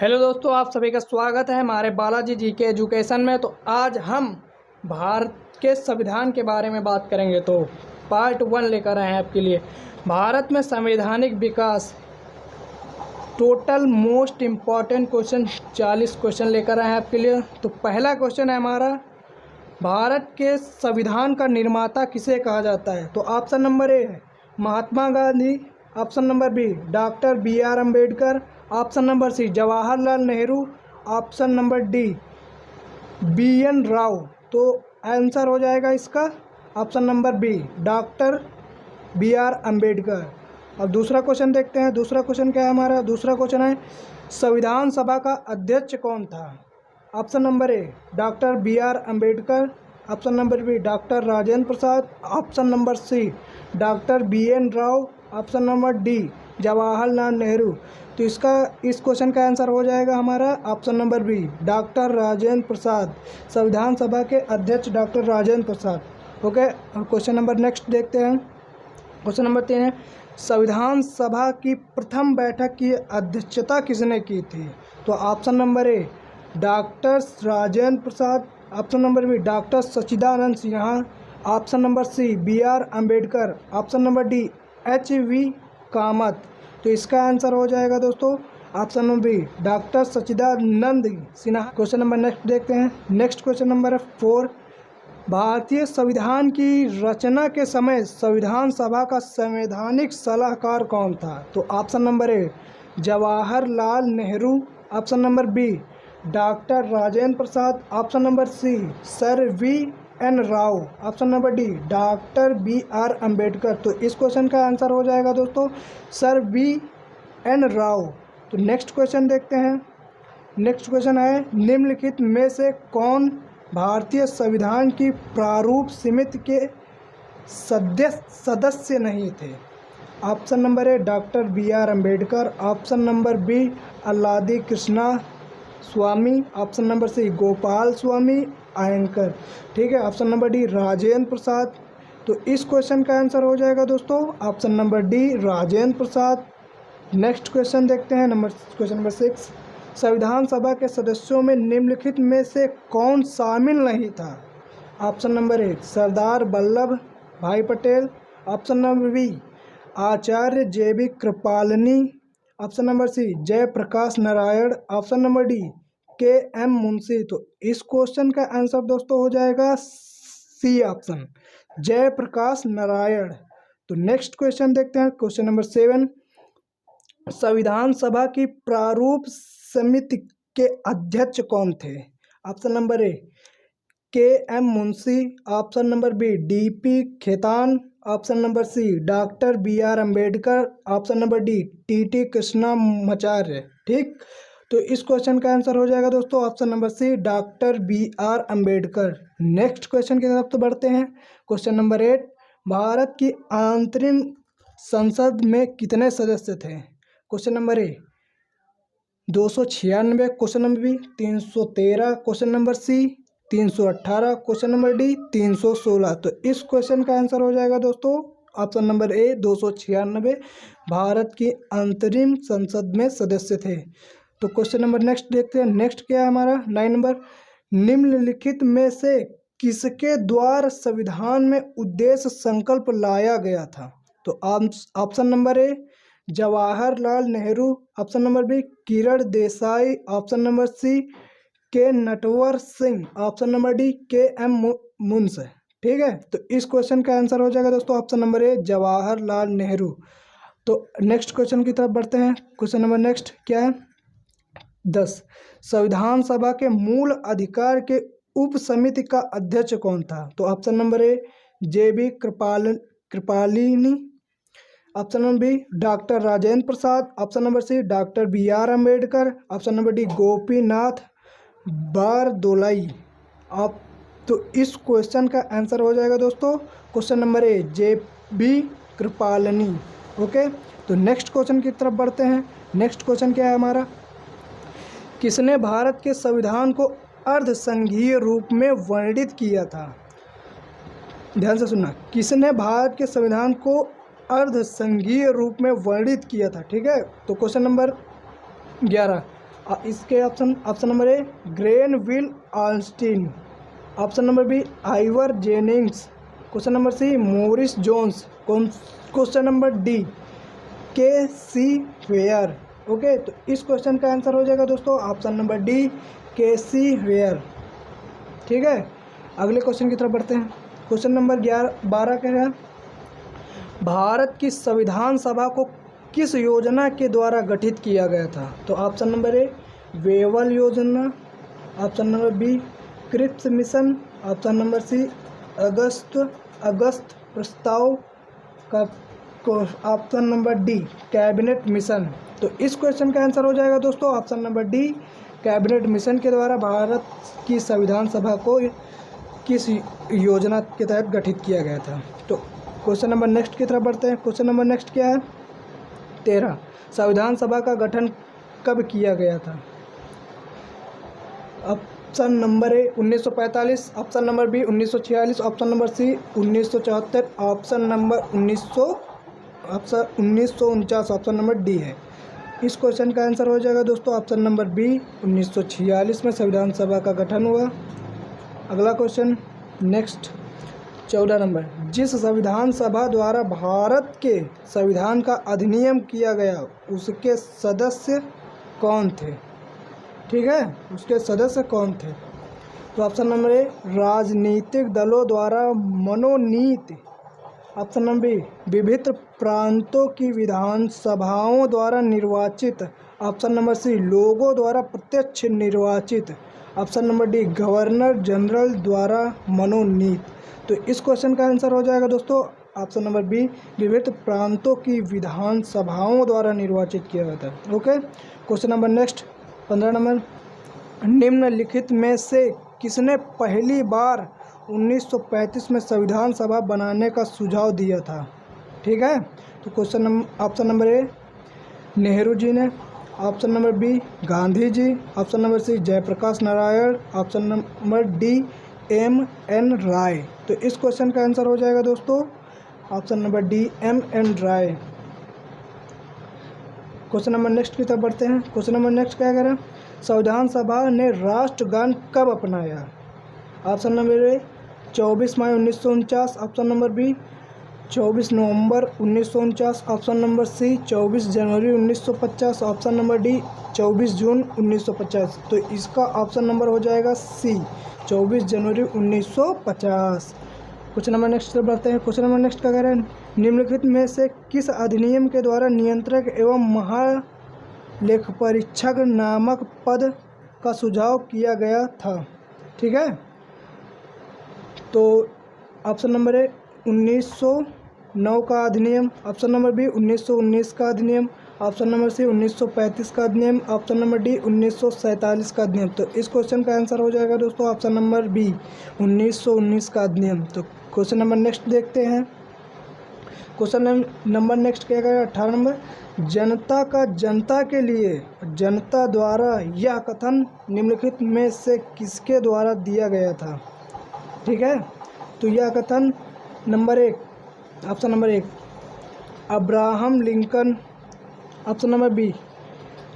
Hello दोस्तों, आप सभी का स्वागत है हमारे बालाजी जी के एजुकेशन में। तो आज हम भारत के संविधान के बारे में बात करेंगे। तो पार्ट 1 लेकर आए हैं आपके लिए। भारत में संवैधानिक विकास, total most important question 40 question लेकर आए हैं आपके लिए। तो पहला क्वेश्चन है हमारा, भारत के संविधान का निर्माता किसे कहा जाता है? तो ऑप्शन नंबर ए है Mahatma Gandhi, option number B doctor BR Ambedkar, option number C Jawaharlal Nehru, option number D BN Rao. तो आंसर हो जाएगा इसका option number B doctor BR Ambedkar. अब दूसरा क्वेश्चन देखते हैं। दूसरा क्वेश्चन क्या है हमारा? दूसरा क्वेश्चन है, संविधान सभा का अध्यक्ष कौन था? Option number A doctor BR Ambedkar, option number B doctor Rajendra Prasad, option number C doctor BN Rao, option number D Jawaharlal Nehru. तो इस क्वेश्चन का आंसर हो जाएगा हमारा option number B doctor Rajendra Prasad. संविधान सभा के अध्यक्ष डॉक्टर राजेंद्र प्रसाद। ओके, और क्वेश्चन नंबर नेक्स्ट देखते हैं। क्वेश्चन नंबर 3 है, संविधान सभा की प्रथम बैठक की अध्यक्षता किसने की थी? तो option number A doctor Rajendra Prasad, option number B doctor Sachchidanand Sinha, option number C BR Ambedkar, option number D HV Kamath. तो इसका आंसर हो जाएगा दोस्तों option number B doctor Sachchidanand Sinha. Question number next देखते हैं। नेक्स्ट क्वेश्चन नंबर है 4, भारतीय संविधान की रचना के समय संविधान सभा का संवैधानिक सलाहकार कौन था? तो option number A Jawaharlal Nehru, option number B doctor Rajendra Prasad, option number C sir VN Rao, option number D doctor BR Ambedkar. तो इस क्वेश्चन का आंसर हो जाएगा दोस्तों सर VN राव। तो नेक्स्ट क्वेश्चन देखते हैं। नेक्स्ट क्वेश्चन है, निम्नलिखित में से कौन भारतीय संविधान की प्रारूप समिति के सदस्य नहीं थे? Option number A doctor BR Ambedkar, option number B Alladi Krishnaswami, option number C Gopalaswami Ayyangar. ठीक है, option number D Rajendra Prasad. तो इस क्वेश्चन का आंसर हो जाएगा दोस्तों option number D Rajendra Prasad. Next question देखते हैं। क्वेश्चन नंबर 6, संविधान सभा के सदस्यों में निम्नलिखित में से कौन शामिल नहीं था? Option number A Sardar Vallabhbhai Patel, option number B Acharya JB Kripalani, option number C Jayaprakash Narayan, option number D KM Munshi. तो इस क्वेश्चन का आंसर दोस्तों हो जाएगा सी ऑप्शन जयप्रकाश नारायण। तो नेक्स्ट क्वेश्चन देखते हैं। क्वेश्चन नंबर 7, संविधान सभा की प्रारूप समिति के अध्यक्ष कौन थे? Option number A KM Munshi, option number B DP Khaitan, option number C doctor BR Ambedkar, option number D TT Krishnamachari. ठीक, तो इस क्वेश्चन का आंसर हो जाएगा दोस्तों option number C doctor BR Ambedkar. Next question की तरफ तो बढ़ते हैं। क्वेश्चन नंबर 8, भारत की अंतरिम संसद में कितने सदस्य थे? Question number A 296, question number B 313, question number C 318, question number D 316। तो इस क्वेश्चन का आंसर हो जाएगा दोस्तों ऑप्शन नंबर ए 296 भारत की अंतरिम संसद में सदस्य थे। तो क्वेश्चन नंबर नेक्स्ट देखते हैं। नेक्स्ट क्या है हमारा 9 नंबर, निम्नलिखित में से किसके द्वारा संविधान में उद्देश्य संकल्प लाया गया था? तो option number A Jawaharlal Nehru, option number B Kiran Desai, option number C K Natwar Singh, option number D KM Munshi. ठीक है, तो इस क्वेश्चन का आंसर हो जाएगा दोस्तों option number A Jawaharlal Nehru. तो नेक्स्ट क्वेश्चन की तरफ बढ़ते हैं। क्वेश्चन नंबर नेक्स्ट क्या है 10, संविधान सभा के मूल अधिकार के उप समिति का अध्यक्ष कौन था? तो option number A JB Kripalani, option number B doctor Rajendra Prasad, option number C doctor BR Ambedkar, option number D Gopinath Bordoloi. आप तो इस क्वेश्चन का आंसर हो जाएगा दोस्तों question number A JB Kripalani. Okay, तो नेक्स्ट क्वेश्चन की तरफ बढ़ते हैं। नेक्स्ट क्वेश्चन क्या है हमारा, किसने भारत के संविधान को अर्धसंघीय रूप में वर्णित किया था? ध्यान से सुनना, किसने भारत के संविधान को अर्धसंघीय रूप में वर्णित किया था? ठीक है, तो क्वेश्चन नंबर 11, इसके option number A Granville Austin, option number B Ivor Jennings, question number C Morris Jones, question number D K C where. Okay, तो इस क्वेश्चन का आंसर हो जाएगा दोस्तों option number D K C where. ठीक है, अगले क्वेश्चन की तरफ बढ़ते हैं। क्वेश्चन नंबर 12 कह रहा है भारत की संविधान सभा को किस योजना के द्वारा गठित किया गया था? तो ऑप्शन नंबर ए वेवल योजना, option number B Cripps mission, option number C अगस्त प्रस्ताव का, option number D cabinet mission. तो इस क्वेश्चन का आंसर हो जाएगा दोस्तों option number D cabinet mission के द्वारा भारत की संविधान सभा को किस योजना के तहत गठित किया गया था। तो क्वेश्चन नंबर नेक्स्ट की तरफ बढ़ते हैं। क्वेश्चन नंबर नेक्स्ट क्या है? 13 संविधान सभा का गठन कब किया गया था? Option number A 1945, option number B 1946, option number C 1974, option number 1949, option number D है। इस क्वेश्चन का आंसर हो जाएगा दोस्तों ऑप्शन नंबर बी 1946 में संविधान सभा का गठन हुआ। अगला क्वेश्चन नेक्स्ट 14 नंबर, जिस संविधान सभा द्वारा भारत के संविधान का अधिनियम किया गया उसके सदस्य कौन थे? ठीक है, उसके सदस्य कौन थे? तो ऑप्शन नंबर ए राजनीतिक दलों द्वारा मनोनीत, ऑप्शन नंबर बी विभिन्न प्रांतों की विधानसभाओं द्वारा निर्वाचित, ऑप्शन नंबर सी लोगों द्वारा प्रत्यक्ष निर्वाचित, option number D governor general द्वारा मनोनीत। तो इस क्वेश्चन का आंसर हो जाएगा दोस्तों ऑप्शन नंबर बी विभिन्न प्रांतों की विधानसभाओं द्वारा निर्वाचित किया गया था। Okay, question number next 15 number, निम्नलिखित में से किसने पहली बार 1935 में संविधान सभा बनाने का सुझाव दिया था? ठीक है, तो option number A Nehru ji ने, option number B Gandhi ji, option number C Jayaprakash Narayan, option number D M N. Roy. तो इस क्वेश्चन का आंसर हो जाएगा दोस्तों option number D M N. Roy. Question number next की तरफ बढ़ते हैं। क्वेश्चन नंबर नेक्स्ट क्या कह रहा है? संविधान सभा ने राष्ट्रगान कब अपनाया? ऑप्शन नंबर ए 24 मई 1949, ऑप्शन नंबर बी 24 नवंबर 1949, ऑप्शन नंबर सी 24 जनवरी 1950, ऑप्शन नंबर डी 24 जून 1950। तो इसका ऑप्शन नंबर हो जाएगा सी 24 जनवरी 1950। क्वेश्चन नंबर नेक्स्ट तरफ बढ़ते हैं। क्वेश्चन नंबर नेक्स्ट क्या कह रहे हैं? निम्नलिखित में से किस अधिनियम के द्वारा नियंत्रक एवं महालेखपरीक्षक नामक पद का सुझाव किया गया था? ठीक है, तो ऑप्शन नंबर ए 1909 का अधिनियम, ऑप्शन नंबर बी 1919 का अधिनियम, ऑप्शन नंबर सी 1935 का अधिनियम, ऑप्शन नंबर डी 1947 का अधिनियम। तो इस क्वेश्चन का आंसर हो जाएगा दोस्तों ऑप्शन नंबर बी 1919 का अधिनियम। तो क्वेश्चन नंबर नेक्स्ट देखते हैं। क्वेश्चन नंबर नेक्स्ट क्या कहेगा? 18 नंबर, जनता का जनता के लिए जनता द्वारा यह कथन निम्नलिखित में से किसके द्वारा दिया गया था? ठीक है, तो यह कथन नंबर एक, ऑप्शन नंबर एक Abraham Lincoln, option number B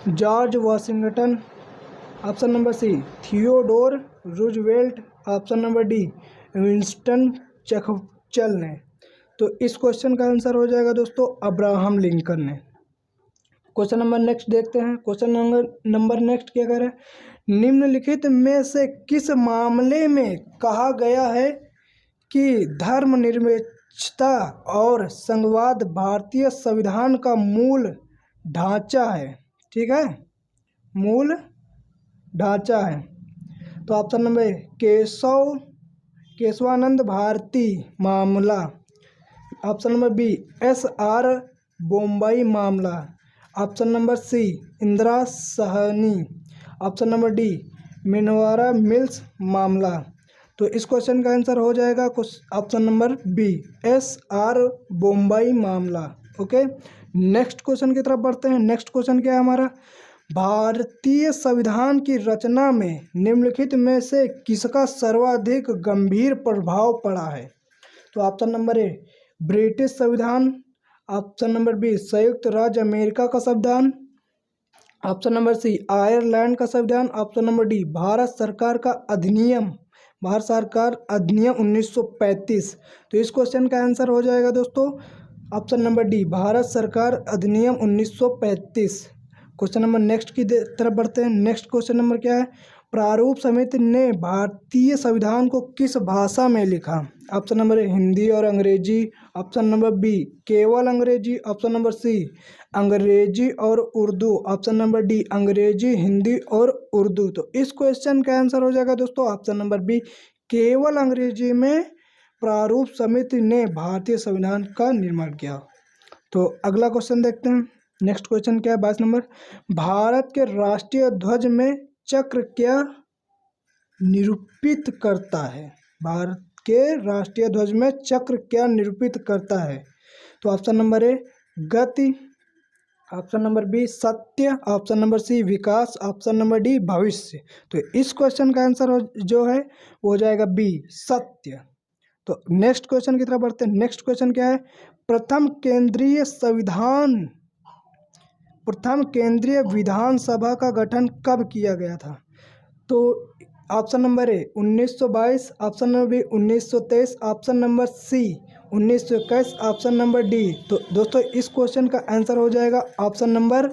George Washington, option number C Theodore Roosevelt, option number D Winston Churchill ने। तो इस क्वेश्चन का आंसर हो जाएगा दोस्तों अब्राहम लिंकन ने। क्वेश्चन नंबर नेक्स्ट देखते हैं। क्वेश्चन नंबर नेक्स्ट क्या कह रहे हैं? निम्नलिखित में से किस मामले में कहा गया है कि धर्मनिरपेक्षता और संघवाद भारतीय संविधान का मूल ढांचा है? ठीक है, मूल ढांचा है। तो option number A Kesavananda Bharati मामला, option number B S R. Bommai मामला, option number C Indira Sawhney, option number D Minerva mills मामला। तो इस क्वेश्चन का आंसर हो जाएगा option number B S R. Bommai मामला। ओके, नेक्स्ट क्वेश्चन की तरफ बढ़ते हैं। नेक्स्ट क्वेश्चन क्या है हमारा? भारतीय संविधान की रचना में निम्नलिखित में से किसका सर्वाधिक गंभीर प्रभाव पड़ा है? तो ऑप्शन नंबर ए ब्रिटिश संविधान, ऑप्शन नंबर बी संयुक्त राज्य अमेरिका का संविधान, ऑप्शन नंबर सी आयरलैंड का संविधान। ऑप्शन नंबर डी भारत सरकार अधिनियम 1935। तो इस क्वेश्चन का आंसर हो जाएगा दोस्तों ऑप्शन नंबर डी भारत सरकार अधिनियम 1935। क्वेश्चन नंबर नेक्स्ट की तरफ बढ़ते हैं। नेक्स्ट क्वेश्चन नंबर क्या है, प्रारूप समिति ने भारतीय संविधान को किस भाषा में लिखा। ऑप्शन नंबर ए हिंदी और अंग्रेजी। ऑप्शन नंबर बी केवल अंग्रेजी। ऑप्शन नंबर सी अंग्रेजी और उर्दू। ऑप्शन नंबर डी अंग्रेजी, हिंदी और उर्दू। तो इस क्वेश्चन का आंसर हो जाएगा दोस्तों ऑप्शन नंबर बी केवल अंग्रेजी में प्रारूप समिति ने भारतीय संविधान का निर्माण किया। तो अगला क्वेश्चन देखते हैं। नेक्स्ट क्वेश्चन क्या है 22 नंबर, भारत के राष्ट्रीय ध्वज में चक्र क्या निरूपित करता है। भारत के राष्ट्रीय ध्वज में चक्र क्या निरूपित करता है। तो ऑप्शन नंबर ए गति। ऑप्शन नंबर बी सत्य। ऑप्शन नंबर सी विकास। ऑप्शन नंबर डी भविष्य। तो इस क्वेश्चन का आंसर जो है वो हो जाएगा बी सत्य। तो नेक्स्ट क्वेश्चन की तरफ बढ़ते हैं। नेक्स्ट क्वेश्चन क्या है, प्रथम केंद्रीय विधानसभा का गठन कब किया गया था। तो option number A 1922। Option number B 1923। Option number C 1921। Option number D. तो दोस्तों इस क्वेश्चन का आंसर हो जाएगा ऑप्शन नंबर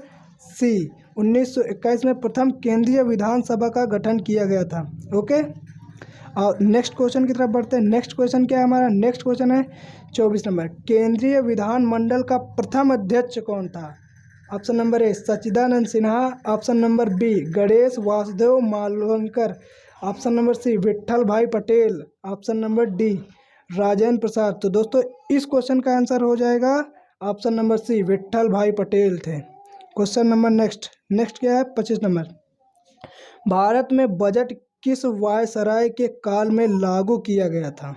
सी 1921 में प्रथम केंद्रीय विधानसभा का गठन किया गया था। ओके, और नेक्स्ट क्वेश्चन की तरफ बढ़ते हैं। नेक्स्ट क्वेश्चन क्या है हमारा, नेक्स्ट क्वेश्चन है 24 नंबर, केंद्रीय विधानमंडल का प्रथम अध्यक्ष कौन था। Option number A Sachchidananda Sinha. Option number B Ganesh Vasudev Mavalankar. Option number C Vithalbhai Patel. Option number D Rajendra Prasad. तो दोस्तों इस क्वेश्चन का आंसर हो जाएगा option number C Vithalbhai Patel थे। क्वेश्चन नंबर नेक्स्ट क्या है 25 नंबर, भारत में बजट किस वायसराय के काल में लागू किया गया था।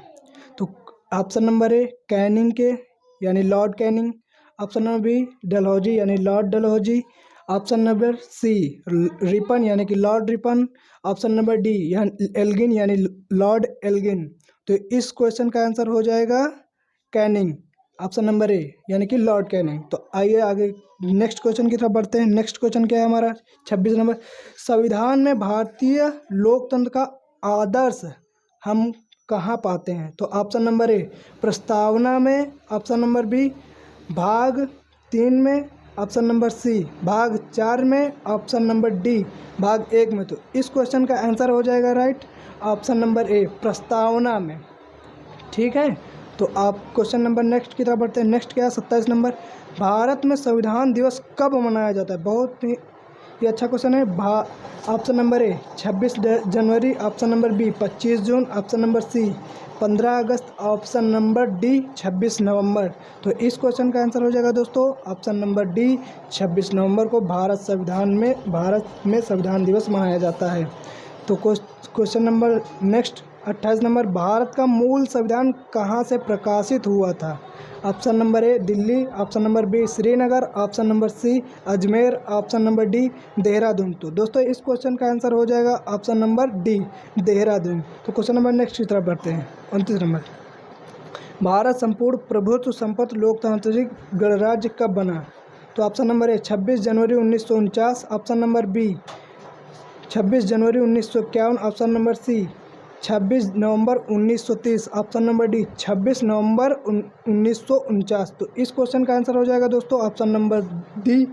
तो ऑप्शन नंबर ए कैनिंग के यानी lord Canning. Option number B Dalhousie यानी lord Dalhousie. Option number C Ripon यानी कि lord Ripon. Option number D Elgin यानी लॉर्ड एल्गिन। तो इस क्वेश्चन का आंसर हो जाएगा कैनिंग, ऑप्शन नंबर ए यानी कि लॉर्ड कैनिंग। तो आइए आगे नेक्स्ट क्वेश्चन की तरफ बढ़ते हैं। नेक्स्ट क्वेश्चन क्या है हमारा 26 नंबर, संविधान में भारतीय लोकतंत्र का आदर्श हम कहाँ पाते हैं। तो ऑप्शन नंबर ए प्रस्तावना में। ऑप्शन नंबर बी भाग 3 में। ऑप्शन नंबर सी भाग 4 में। ऑप्शन नंबर डी भाग 1 में। तो इस क्वेश्चन का आंसर हो जाएगा राइट ऑप्शन नंबर ए प्रस्तावना में। ठीक है, तो आप क्वेश्चन नंबर नेक्स्ट की तरफ बढ़ते हैं। नेक्स्ट क्या है 27 नंबर, भारत में संविधान दिवस कब मनाया जाता है। बहुत ही ये अच्छा क्वेश्चन है। ऑप्शन नंबर ए 26 जनवरी। ऑप्शन नंबर बी 25 जून। ऑप्शन नंबर सी 15 अगस्त। ऑप्शन नंबर डी 26 नवंबर। तो इस क्वेश्चन का आंसर हो जाएगा दोस्तों ऑप्शन नंबर डी 26 नवंबर को भारत में संविधान दिवस मनाया जाता है। तो question number next 28 number, Bharat का मूल संविधान कहाँ से प्रकाशित हुआ था। Option number A Delhi. Option number B Srinagar. Option number C Ajmer. Option number D Dehradun. तो दोस्तों इस क्वेश्चन का आंसर हो जाएगा ऑप्शन नंबर डी देहरादून। तो क्वेश्चन नंबर नेक्स्ट की तरफ बढ़ते हैं। 29 नंबर, भारत संपूर्ण प्रभुत्व संपन्न लोकतांत्रिक गणराज्य कब बना। तो ऑप्शन नंबर ए 26 जनवरी 1949। ऑप्शन नंबर बी 26 जनवरी 1951। ऑप्शन नंबर सी 26 नवंबर 1930। ऑप्शन नंबर डी 26 नवंबर 1949। तो इस क्वेश्चन का आंसर हो जाएगा दोस्तों ऑप्शन नंबर डी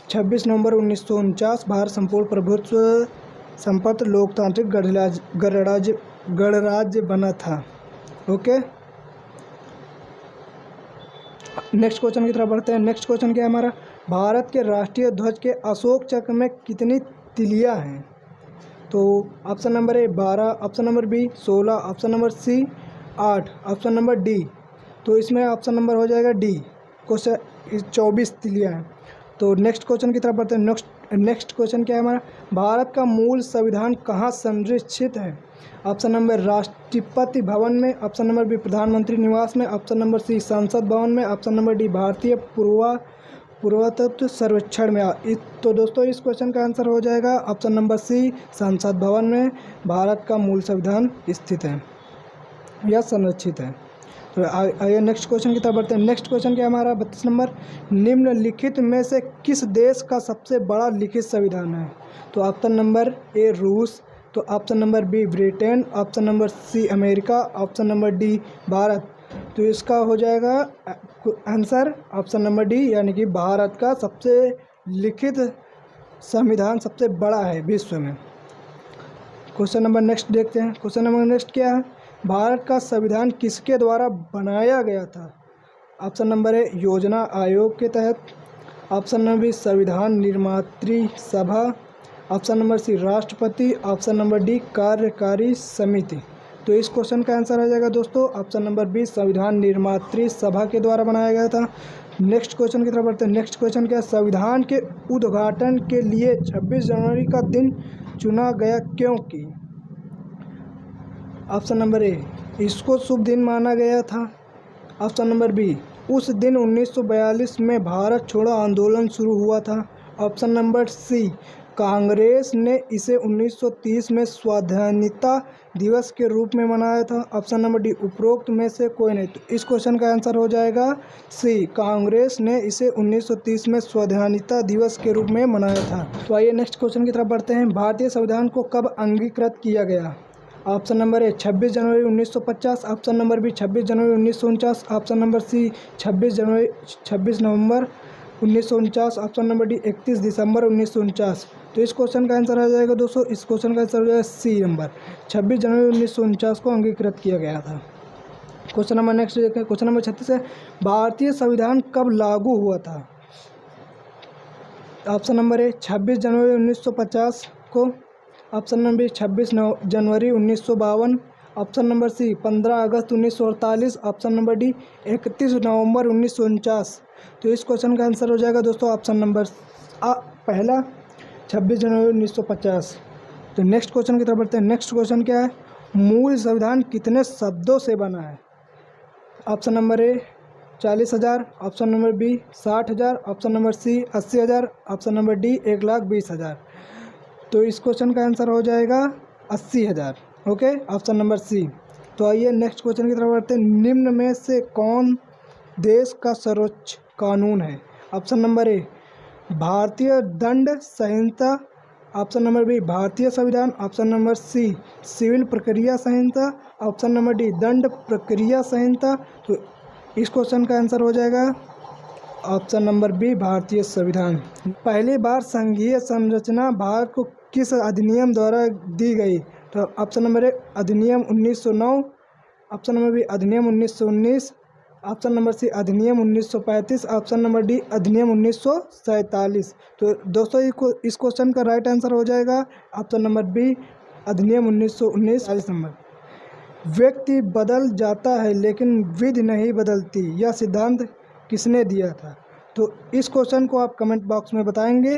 26 नवंबर 1949 भारत संपूर्ण प्रभुत्व संपन्न लोकतांत्रिक गणराज्य बना था। ओके, नेक्स्ट क्वेश्चन की तरफ बढ़ते हैं। नेक्स्ट क्वेश्चन क्या है हमारा, भारत के राष्ट्रीय ध्वज के अशोक चक्र में कितनी तिलियां हैं। तो option number A 12। Option number B 16। Option number C 8। Option number D. तो इसमें ऑप्शन नंबर हो जाएगा डी क्वेश्चन 24 तिलियां हैं। तो नेक्स्ट क्वेश्चन की तरफ बढ़ते हैं। नेक्स्ट क्वेश्चन क्या है हमारा, भारत का मूल संविधान कहाँ संरक्षित है। ऑप्शन नंबर राष्ट्रपति भवन में। ऑप्शन नंबर बी प्रधानमंत्री निवास में। ऑप्शन नंबर सी संसद भवन में। ऑप्शन नंबर डी भारतीय पुरातत्व सर्वेक्षण में। तो दोस्तों इस क्वेश्चन का आंसर हो जाएगा ऑप्शन नंबर सी संसद भवन में भारत का मूल संविधान स्थित है या संरक्षित है। तो आइए नेक्स्ट क्वेश्चन की तरफ बढ़ते हैं। नेक्स्ट क्वेश्चन क्या है हमारा 32 नंबर, निम्नलिखित में से किस देश का सबसे बड़ा लिखित संविधान है? तो ऑप्शन नंबर ए रूस, तो option number B Britain, option number C America, option number D Bharat. तो इसका हो जाएगा आंसर ऑप्शन नंबर डी, यानी कि भारत का सबसे लिखित संविधान सबसे बड़ा है विश्व में। क्वेश्चन नंबर नेक्स्ट देखते हैं। क्वेश्चन नंबर नेक्स्ट क्या है, भारत का संविधान किसके द्वारा बनाया गया था? ऑप्शन नंबर ए योजना आयोग के तहत, ऑप्शन नंबर बी संविधान निर्मात्री सभा, ऑप्शन नंबर सी राष्ट्रपति, ऑप्शन नंबर डी कार्यकारी समिति। तो इस क्वेश्चन का आंसर आ जाएगा दोस्तों ऑप्शन नंबर बी संविधान निर्मात्री सभा के द्वारा बनाया गया था। नेक्स्ट क्वेश्चन की तरफ बढ़ते हैं। नेक्स्ट क्वेश्चन क्या है, संविधान के उद्घाटन के लिए 26 जनवरी का दिन चुना गया क्योंकि? ऑप्शन नंबर ए इसको शुभ दिन माना गया था, ऑप्शन नंबर बी उस दिन 1942 में भारत छोड़ो आंदोलन शुरू हुआ था, ऑप्शन नंबर सी कांग्रेस ने इसे 1930 में स्वाधीनता दिवस के रूप में मनाया था, ऑप्शन नंबर डी उपरोक्त में से कोई नहीं। तो इस क्वेश्चन का आंसर हो जाएगा सी कांग्रेस ने इसे 1930 में स्वाधीनता दिवस के रूप में मनाया था। तो आइए नेक्स्ट क्वेश्चन की तरफ बढ़ते हैं। भारतीय संविधान को कब अंगीकृत किया गया? ऑप्शन नंबर ए 26 जनवरी 1950, ऑप्शन नंबर बी 26 जनवरी 1949, ऑप्शन नंबर सी 26 नवंबर 1949, ऑप्शन नंबर डी 31 दिसंबर 1949। तो इस क्वेश्चन का आंसर आ जाएगा दोस्तों, इस क्वेश्चन का आंसर हो जाएगा सी नंबर 26 जनवरी 1949 को अंगीकृत किया गया था। क्वेश्चन नंबर नेक्स्ट देखें। क्वेश्चन नंबर 36 है, भारतीय संविधान कब लागू हुआ था? ऑप्शन नंबर ए 26 जनवरी 1950 को, ऑप्शन नंबर बी 26 जनवरी 1952, ऑप्शन नंबर सी 15 अगस्त 1948, ऑप्शन नंबर डी 31 नवंबर 1949। तो इस क्वेश्चन का आंसर हो जाएगा दोस्तों ऑप्शन नंबर पहला 26 जनवरी 1950। तो नेक्स्ट क्वेश्चन की तरफ बढ़ते हैं। नेक्स्ट क्वेश्चन क्या है, मूल संविधान कितने शब्दों से बना है? Option number A 40,000, option number B 60,000, option number C 80,000, option number D 1,20,000। तो इस क्वेश्चन का आंसर हो जाएगा 80,000। Okay, option number C. तो आइए नेक्स्ट क्वेश्चन की तरफ बढ़ते हैं। निम्न में से कौन देश का सर्वोच्च कानून है? ऑप्शन नंबर ए भारतीय दंड संहिता, ऑप्शन नंबर बी भारतीय संविधान, ऑप्शन नंबर सी सिविल प्रक्रिया संहिता, ऑप्शन नंबर डी दंड प्रक्रिया संहिता। तो इस क्वेश्चन का आंसर हो जाएगा ऑप्शन नंबर बी भारतीय संविधान। पहली बार संघीय संरचना भारत को किस अधिनियम द्वारा दी गई? तो ऑप्शन नंबर ए अधिनियम 1909, ऑप्शन नंबर बी अधिनियम 1919, ऑप्शन नंबर सी अधिनियम 1935, ऑप्शन नंबर डी अधिनियम 1947। तो दोस्तों इस क्वेश्चन का राइट आंसर हो जाएगा ऑप्शन नंबर बी अधिनियम 1919 40 नंबर। व्यक्ति बदल जाता है लेकिन विधि नहीं बदलती, यह सिद्धांत किसने दिया था? तो इस क्वेश्चन को आप कमेंट बॉक्स में बताएंगे।